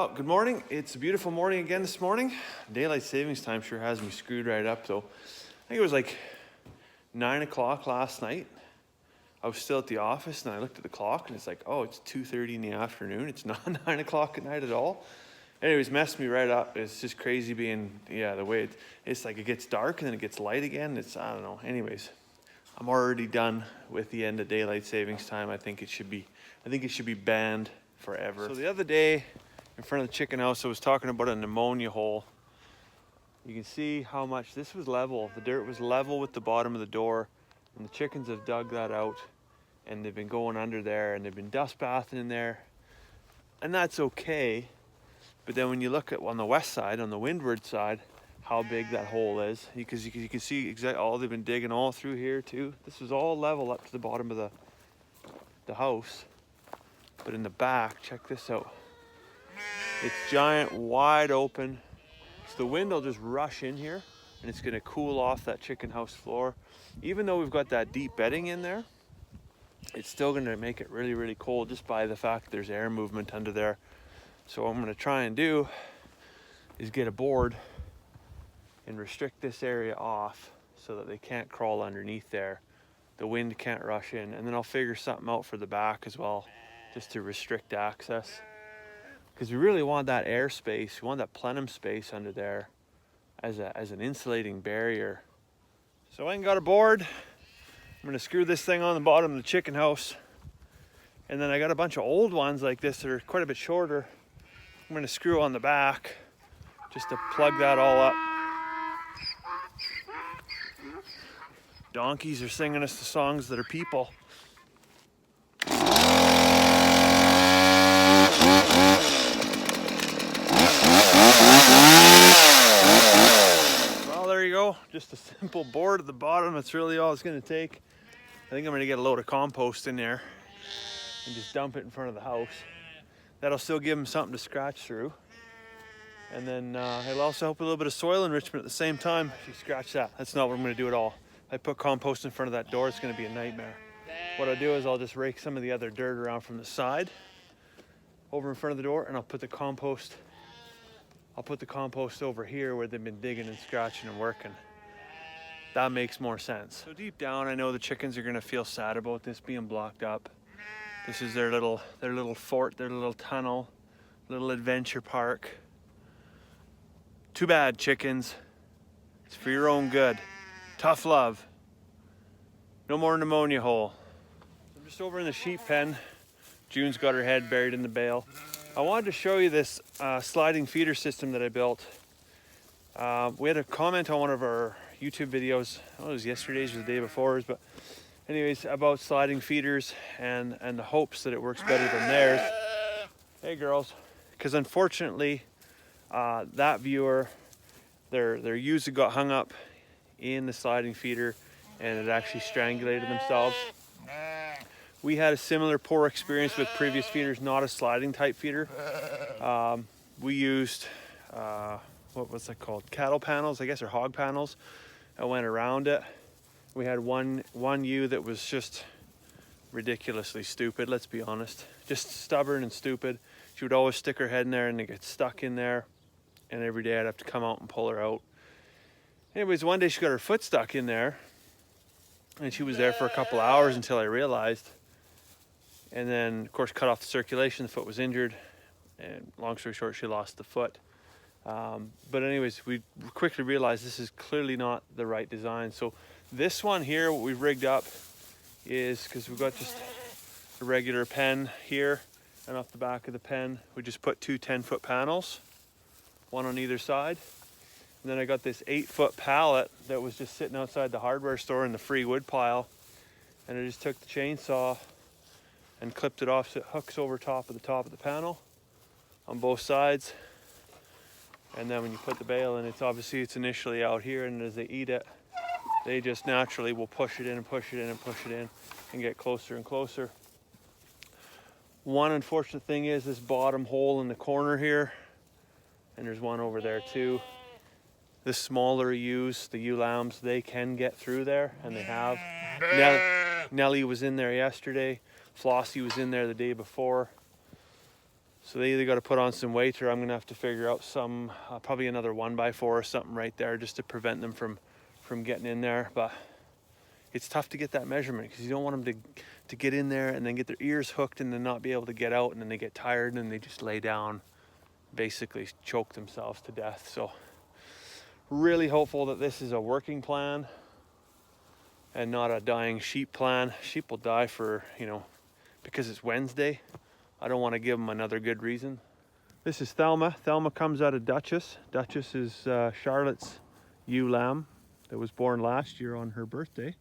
Oh, good morning. It's a beautiful morning again this morning. Daylight savings time sure has me screwed right up though. I think it was like 9 o'clock last night. I was still at the office and I looked at the clock and it's like, oh, it's 2:30 in the afternoon. It's not 9 o'clock at night at all. Anyways, messed me right up. It's just crazy being, the way it's like it gets dark and then it gets light again. I don't know. Anyways, I'm already done with the end of daylight savings time. I think it should be banned forever. So the other day, in front of the chicken house, I was talking about a pneumonia hole. You can see how much this was level. The dirt was level with the bottom of the door, and the chickens have dug that out, and they've been going under there, and they've been dust bathing in there, and that's okay. But then when you look at on the west side, on the windward side, how big that hole is, because you can see exactly all they've been digging all through here too. This was all level up to the bottom of the house, but in the back, check this out. It's giant, wide open. So the wind will just rush in here and it's gonna cool off that chicken house floor. Even though we've got that deep bedding in there, it's still gonna make it really, really cold just by the fact there's air movement under there. So what I'm gonna try and do is get a board and restrict this area off so that they can't crawl underneath there. The wind can't rush in, and then I'll figure something out for the back as well, just to restrict access. Because we really want that air space, we want that plenum space under there as an insulating barrier. So I ain't got a board. I'm gonna screw this thing on the bottom of the chicken house. And then I got a bunch of old ones like this that are quite a bit shorter. I'm gonna screw on the back just to plug that all up. Donkeys are singing us the songs that are people. There you go, just a simple board at the bottom. That's really all it's going to take. I think I'm going to get a load of compost in there and just dump it in front of the house. That'll still give them something to scratch through, and then it'll also help with a little bit of soil enrichment at the same time. If you scratch that, that's not what I'm going to do at all. If I put compost in front of that door, it's going to be a nightmare. What I'll do is I'll just rake some of the other dirt around from the side over in front of the door, and I'll put the compost over here where they've been digging and scratching and working. That makes more sense. So deep down, I know the chickens are gonna feel sad about this being blocked up. This is their little fort, their little tunnel, little adventure park. Too bad, chickens. It's for your own good. Tough love. No more pneumonia hole. I'm just over in the sheep pen. June's got her head buried in the bale. I wanted to show you this sliding feeder system that I built. We had a comment on one of our YouTube videos, I don't know, it was yesterday's or the day before's, but anyways, about sliding feeders and the hopes that it works better than theirs. Hey girls. Because unfortunately, that viewer, their user got hung up in the sliding feeder and it actually strangulated themselves. We had a similar poor experience with previous feeders, not a sliding type feeder. We used, what was that called? Cattle panels, I guess, or hog panels. I went around it. We had one ewe that was just ridiculously stupid, let's be honest. Just stubborn and stupid. She would always stick her head in there and it get stuck in there. And every day I'd have to come out and pull her out. Anyways, one day she got her foot stuck in there. And she was there for a couple hours until I realized. And then, of course, cut off the circulation. The foot was injured, and long story short, she lost the foot. But anyways, we quickly realized this is clearly not the right design. So this one here, what we've rigged up is, because we've got just a regular pen here, and off the back of the pen, we just put two 10-foot panels, one on either side. And then I got this 8-foot pallet that was just sitting outside the hardware store in the free wood pile. And I just took the chainsaw and clipped it off so it hooks over top of the panel on both sides. And then when you put the bale in, it's initially out here, and as they eat it, they just naturally will push it in and push it in and push it in and get closer and closer. One unfortunate thing is this bottom hole in the corner here, and there's one over there too. The smaller ewes, the ewe lambs, they can get through there, and they have. Nellie was in there yesterday. Flossie was in there the day before. So they either got to put on some weight, or I'm gonna have to figure out some, probably another 1x4 or something right there, just to prevent them from getting in there. But it's tough to get that measurement because you don't want them to get in there and then get their ears hooked and then not be able to get out, and then they get tired and they just lay down, basically choke themselves to death. So really hopeful that this is a working plan and not a dying sheep plan. Sheep will die for, you know, because it's Wednesday. I don't want to give them another good reason. This is Thelma. Thelma comes out of Duchess. Duchess is Charlotte's ewe lamb that was born last year on her birthday.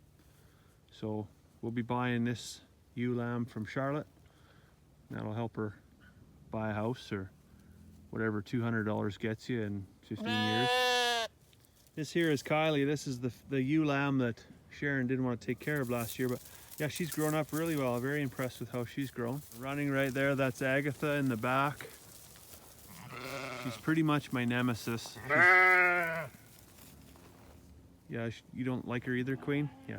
So we'll be buying this ewe lamb from Charlotte. That'll help her buy a house or whatever $200 gets you in 15 years. This here is Kylie. This is the ewe lamb that Sharon didn't want to take care of last year, but yeah, she's grown up really well. I'm very impressed with how she's grown. Running right there, that's Agatha in the back. She's pretty much my nemesis. Yeah, you don't like her either, Queen? Yeah.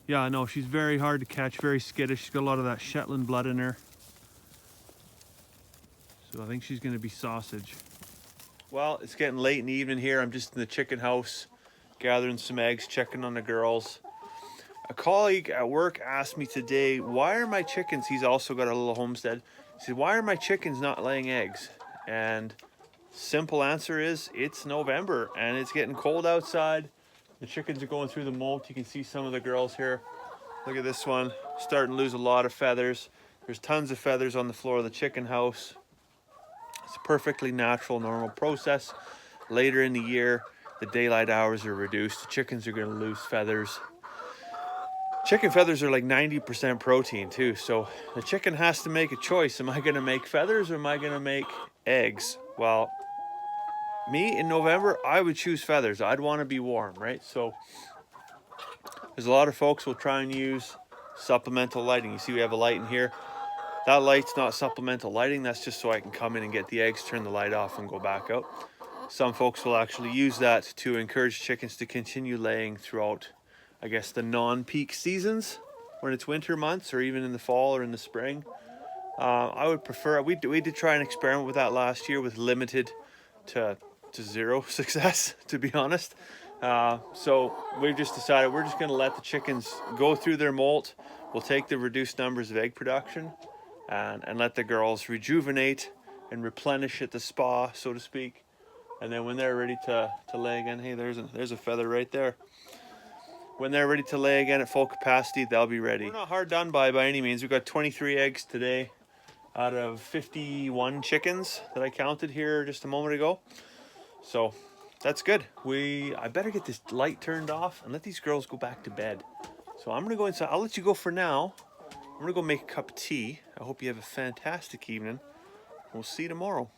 Yeah, no, she's very hard to catch, very skittish. She's got a lot of that Shetland blood in her. So I think she's gonna be sausage. Well, it's getting late in the evening here. I'm just in the chicken house, gathering some eggs, checking on the girls. A colleague at work asked me today, why are my chickens, he's also got a little homestead, he said, why are my chickens not laying eggs? And simple answer is, it's November and it's getting cold outside. The chickens are going through the molt. You can see some of the girls here. Look at this one, starting to lose a lot of feathers. There's tons of feathers on the floor of the chicken house. It's a perfectly natural, normal process. Later in the year, the daylight hours are reduced. The chickens are gonna lose feathers. Chicken feathers are like 90% protein too, so the chicken has to make a choice. Am I gonna make feathers or am I gonna make eggs? Well, me in November, I would choose feathers. I'd wanna be warm, right? So there's a lot of folks will try and use supplemental lighting. You see we have a light in here. That light's not supplemental lighting, that's just so I can come in and get the eggs, turn the light off and go back out. Some folks will actually use that to encourage chickens to continue laying throughout, I guess, the non-peak seasons when it's winter months, or even in the fall or in the spring. I would prefer, we did try an experiment with that last year with limited to zero success, to be honest. So we've just decided we're just gonna let the chickens go through their molt. We'll take the reduced numbers of egg production and let the girls rejuvenate and replenish at the spa, so to speak. And then when they're ready to lay again, hey, there's a feather right there. When they're ready to lay again at full capacity, they'll be ready. We're not hard done by any means. We've got 23 eggs today out of 51 chickens that I counted here just a moment ago. So that's good. I better get this light turned off and let these girls go back to bed. So I'm gonna go inside. I'll let you go for now. I'm gonna go make a cup of tea. I hope you have a fantastic evening. We'll see you tomorrow.